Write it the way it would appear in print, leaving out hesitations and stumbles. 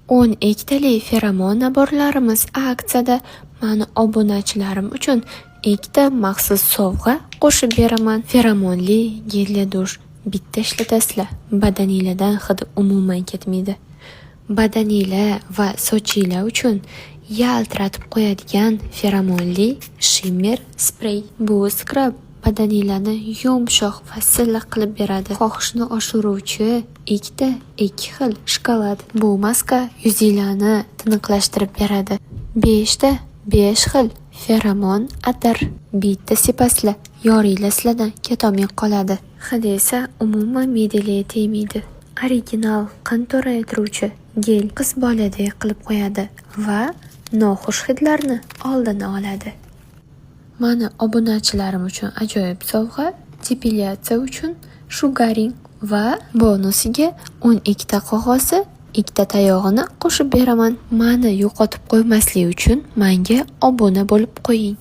12 tali feromon naborlarimiz aksiyada. Mani obunachilarim uchun 2 ta maxsus sovg'a qo'shib beraman. Feromonli gelli dush bitta ishlatasizlar. Badaniylardan hidi umuman ketmaydi. Badaniylar va sochinglar uchun yaltiratib qo'yadigan feromonli shimmer sprey. Bu skrab badaniylarni yumshoq va silliq qilib beradi. Xohishni oshiruvchi 2 xil shokolad. Bu maska yuzinglarni tiniqlashtirib beradi. 5 xil feromon atir. Bitta sepasizlar, yoringlar sizlardan ketolmay qoladi. Hidi esa umuman me'dalarga tegmaydi. Original qon toraytiruvchi gel qiz boladek qilib qo'yadi va noxush hidlarni oldini oladi. Mani obunachilarim uchun ajoyib sovg'a, depilyatsiya uchun shugaring va bonusiga 12 ta qog'ozi, 2 ta tayog'ini qo'shib beraman. Mani yo'qotib qo'ymaslik uchun menga obuna bo'lib qo'ying.